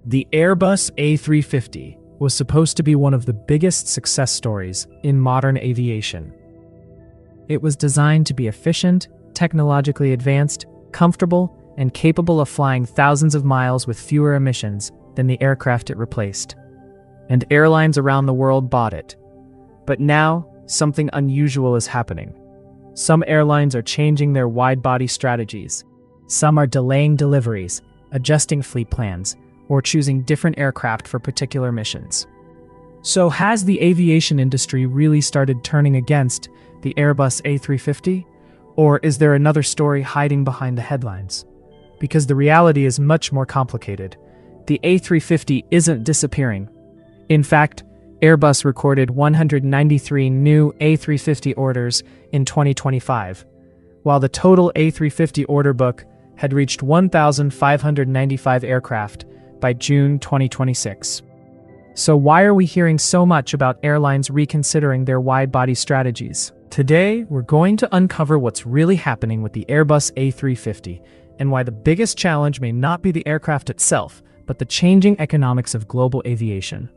The Airbus A350 was supposed to be one of the biggest success stories in modern aviation. It was designed to be efficient, technologically advanced, comfortable, and capable of flying thousands of miles with fewer emissions than the aircraft it replaced. And airlines around the world bought it. But now, something unusual is happening. Some airlines are changing their wide-body strategies. Some are delaying deliveries, adjusting fleet plans, or choosing different aircraft for particular missions. So has the aviation industry really started turning against the Airbus A350? Or is there another story hiding behind the headlines? Because the reality is much more complicated. The A350 isn't disappearing. In fact, Airbus recorded 193 new A350 orders in 2025, while the total A350 order book had reached 1,595 aircraft by June 2026. So why are we hearing so much about airlines reconsidering their wide-body strategies? Today, we're going to uncover what's really happening with the Airbus A350 and why the biggest challenge may not be the aircraft itself, but the changing economics of global aviation.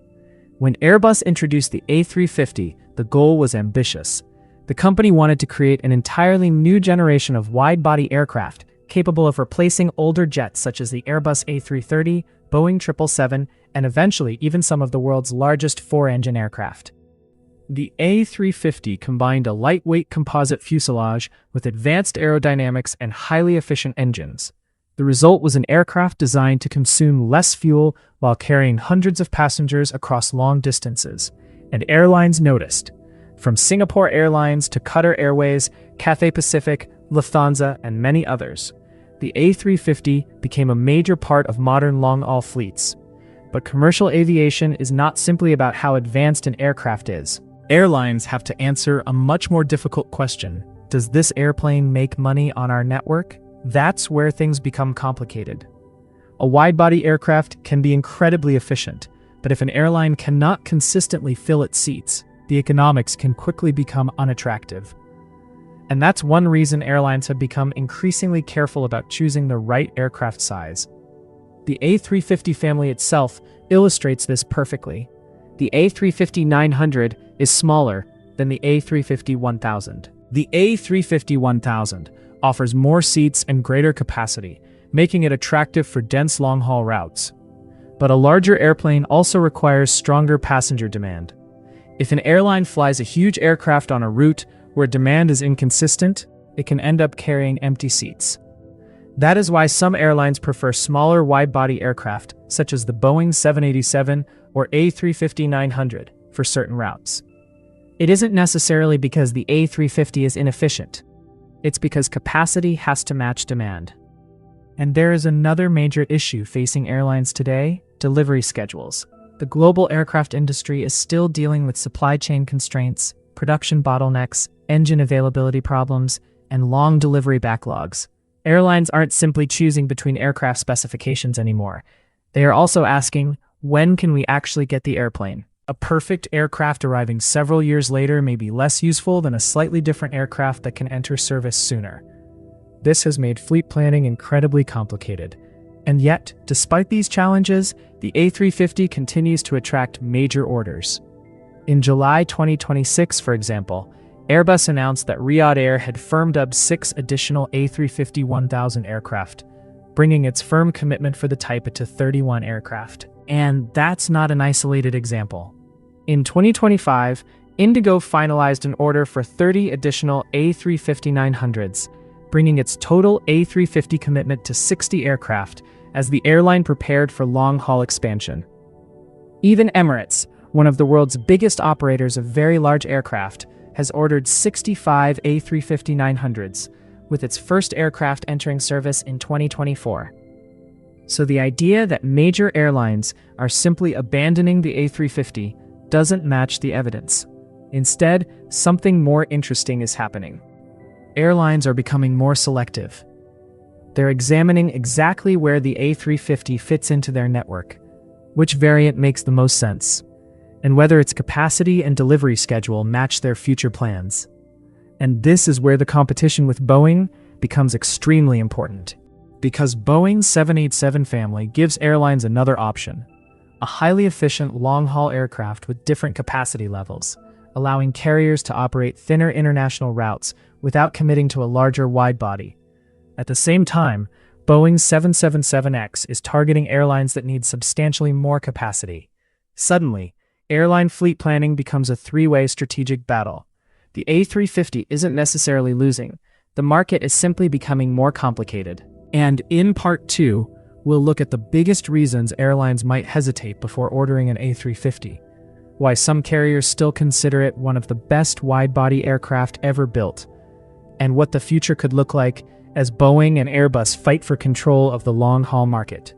When Airbus introduced the A350, the goal was ambitious. The company wanted to create an entirely new generation of wide-body aircraft capable of replacing older jets such as the Airbus A330, Boeing 777, and eventually even some of the world's largest four-engine aircraft. The A350 combined a lightweight composite fuselage with advanced aerodynamics and highly efficient engines. The result was an aircraft designed to consume less fuel while carrying hundreds of passengers across long distances. And airlines noticed. From Singapore Airlines to Qatar Airways, Cathay Pacific, Lufthansa, and many others, the A350 became a major part of modern long-haul fleets. But commercial aviation is not simply about how advanced an aircraft is. Airlines have to answer a much more difficult question. Does this airplane make money on our network? That's where things become complicated. A wide-body aircraft can be incredibly efficient, but if an airline cannot consistently fill its seats, the economics can quickly become unattractive. And that's one reason airlines have become increasingly careful about choosing the right aircraft size. The A350 family itself illustrates this perfectly. The A350-900 is smaller than the A350-1000. The A350-1000 offers more seats and greater capacity, making it attractive for dense long-haul routes. But a larger airplane also requires stronger passenger demand. If an airline flies a huge aircraft on a route where demand is inconsistent, it can end up carrying empty seats. That is why some airlines prefer smaller wide-body aircraft, such as the Boeing 787 or A350-900, for certain routes. It isn't necessarily because the A350 is inefficient. It's because capacity has to match demand. And there is another major issue facing airlines today: delivery schedules. The global aircraft industry is still dealing with supply chain constraints, production bottlenecks, engine availability problems, and long delivery backlogs. Airlines aren't simply choosing between aircraft specifications anymore. They are also asking, when can we actually get the airplane? A perfect aircraft arriving several years later may be less useful than a slightly different aircraft that can enter service sooner. This has made fleet planning incredibly complicated. And yet, despite these challenges, the A350 continues to attract major orders. In July 2026, for example, Airbus announced that Riyadh Air had firmed up 6 additional A350-1000 aircraft, bringing its firm commitment for the type to 31 aircraft. And that's not an isolated example. In 2025, Indigo finalized an order for 30 additional A350-900s, bringing its total A350 commitment to 60 aircraft as the airline prepared for long-haul expansion. Even Emirates, one of the world's biggest operators of very large aircraft, has ordered 65 A350-900s, with its first aircraft entering service in 2024. So the idea that major airlines are simply abandoning the A350 doesn't match the evidence. Instead, something more interesting is happening. Airlines are becoming more selective. They're examining exactly where the A350 fits into their network, which variant makes the most sense, and whether its capacity and delivery schedule match their future plans. And this is where the competition with Boeing becomes extremely important. Because Boeing's 787 family gives airlines another option, a highly efficient long-haul aircraft with different capacity levels, allowing carriers to operate thinner international routes without committing to a larger widebody. At the same time, Boeing's 777X is targeting airlines that need substantially more capacity. Suddenly, airline fleet planning becomes a three-way strategic battle. The A350 isn't necessarily losing. The market is simply becoming more complicated. And in Part 2, we'll look at the biggest reasons airlines might hesitate before ordering an A350, why some carriers still consider it one of the best wide-body aircraft ever built, and what the future could look like as Boeing and Airbus fight for control of the long-haul market.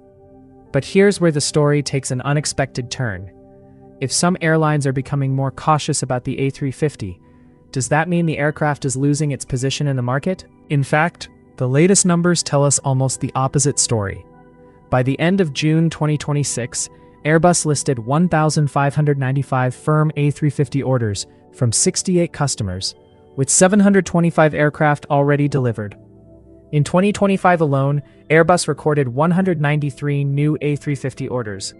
But here's where the story takes an unexpected turn. If some airlines are becoming more cautious about the A350, does that mean the aircraft is losing its position in the market? In fact, the latest numbers tell us almost the opposite story. By the end of June 2026, Airbus listed 1,595 firm A350 orders from 68 customers, with 725 aircraft already delivered. In 2025 alone, Airbus recorded 193 new A350 orders.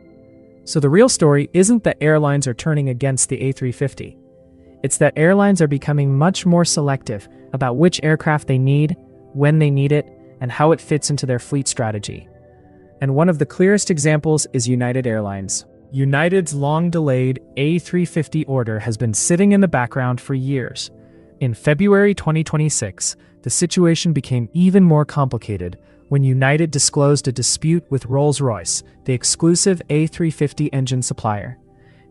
So the real story isn't that airlines are turning against the A350. It's that airlines are becoming much more selective about which aircraft they need, when they need it, and how it fits into their fleet strategy. And one of the clearest examples is United Airlines. United's long-delayed A350 order has been sitting in the background for years. In February 2026, the situation became even more complicated when United disclosed a dispute with Rolls-Royce, the exclusive A350 engine supplier.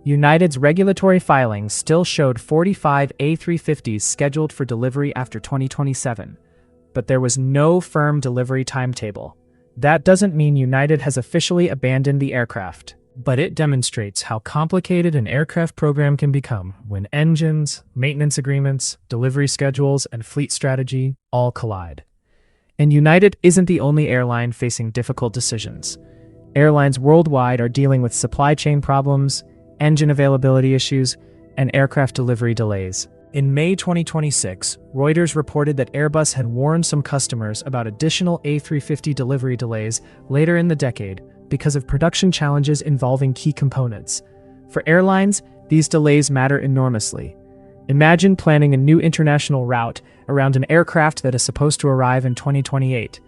United's regulatory filings still showed 45 A350s scheduled for delivery after 2027, but there was no firm delivery timetable. That doesn't mean United has officially abandoned the aircraft, but it demonstrates how complicated an aircraft program can become when engines, maintenance agreements, delivery schedules, and fleet strategy all collide. And United isn't the only airline facing difficult decisions. Airlines worldwide are dealing with supply chain problems, engine availability issues, and aircraft delivery delays. In May 2026, Reuters reported that Airbus had warned some customers about additional A350 delivery delays later in the decade because of production challenges involving key components. For airlines, these delays matter enormously. Imagine planning a new international route around an aircraft that is supposed to arrive in 2028.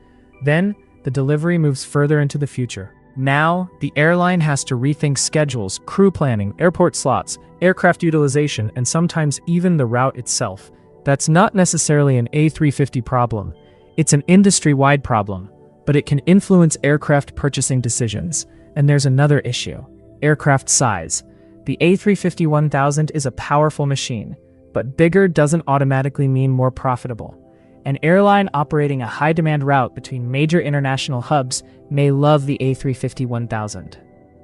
Then, the delivery moves further into the future. Now, the airline has to rethink schedules, crew planning, airport slots, aircraft utilization, and sometimes even the route itself. That's not necessarily an A350 problem. It's an industry-wide problem, but it can influence aircraft purchasing decisions. And there's another issue: aircraft size. The A350-1000 is a powerful machine, but bigger doesn't automatically mean more profitable. An airline operating a high-demand route between major international hubs may love the A350-1000.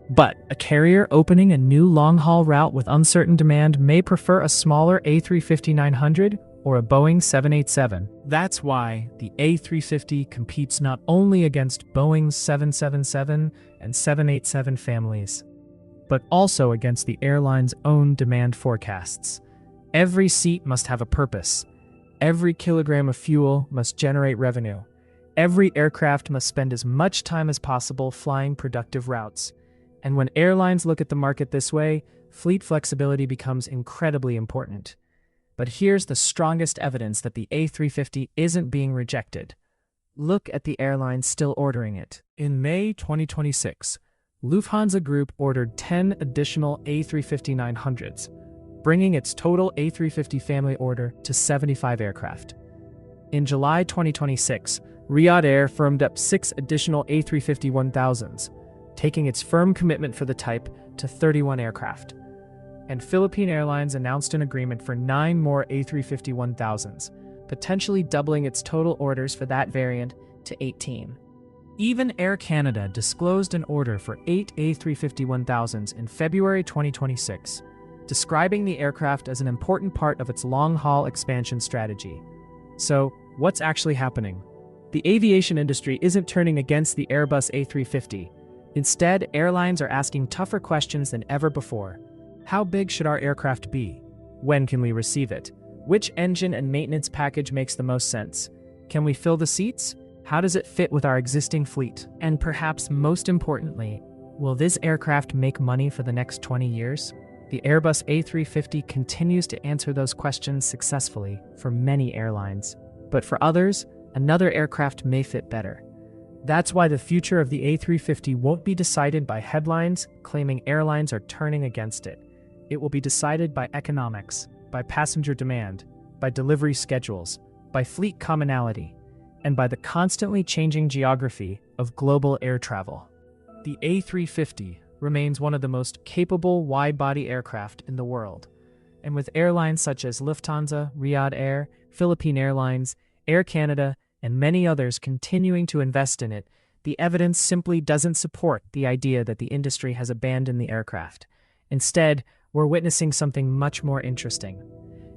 But a carrier opening a new long-haul route with uncertain demand may prefer a smaller A350-900 or a Boeing 787. That's why the A350 competes not only against Boeing's 777 and 787 families, but also against the airline's own demand forecasts. Every seat must have a purpose. Every kilogram of fuel must generate revenue. Every aircraft must spend as much time as possible flying productive routes. And when airlines look at the market this way, fleet flexibility becomes incredibly important. But here's the strongest evidence that the A350 isn't being rejected. Look at the airlines still ordering it. In May 2026, Lufthansa Group ordered 10 additional A350-900s, bringing its total A350 family order to 75 aircraft. In July 2026, Riyadh Air firmed up 6 additional A350-1000s, taking its firm commitment for the type to 31 aircraft. And Philippine Airlines announced an agreement for 9 more A350-1000s, potentially doubling its total orders for that variant to 18. Even Air Canada disclosed an order for 8 A350-1000s in February 2026, describing the aircraft as an important part of its long-haul expansion strategy. So, what's actually happening? The aviation industry isn't turning against the Airbus A350. Instead, airlines are asking tougher questions than ever before. How big should our aircraft be? When can we receive it? Which engine and maintenance package makes the most sense? Can we fill the seats? How does it fit with our existing fleet? And perhaps most importantly, will this aircraft make money for the next 20 years? The Airbus A350 continues to answer those questions successfully for many airlines. But for others, another aircraft may fit better. That's why the future of the A350 won't be decided by headlines claiming airlines are turning against it. It will be decided by economics, by passenger demand, by delivery schedules, by fleet commonality, and by the constantly changing geography of global air travel. The A350 remains one of the most capable wide-body aircraft in the world, and with airlines such as Lufthansa, Riyadh Air, Philippine Airlines, Air Canada, and many others continuing to invest in it, the evidence simply doesn't support the idea that the industry has abandoned the aircraft. Instead, we're witnessing something much more interesting.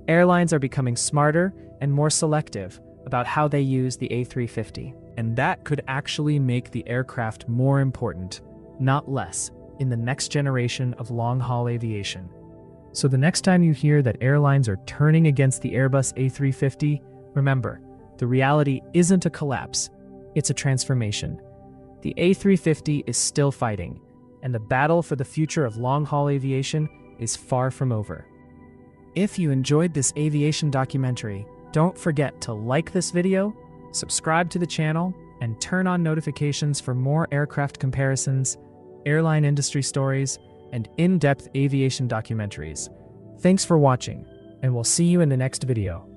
Airlines are becoming smarter and more selective about how they use the A350, and that could actually make the aircraft more important, not less, in the next generation of long-haul aviation. So the next time you hear that airlines are turning against the Airbus A350, remember, the reality isn't a collapse, it's a transformation. The A350 is still fighting, and the battle for the future of long-haul aviation is far from over. If you enjoyed this aviation documentary, don't forget to like this video, subscribe to the channel, and turn on notifications for more aircraft comparisons, airline industry stories, and in-depth aviation documentaries. Thanks for watching, and we'll see you in the next video.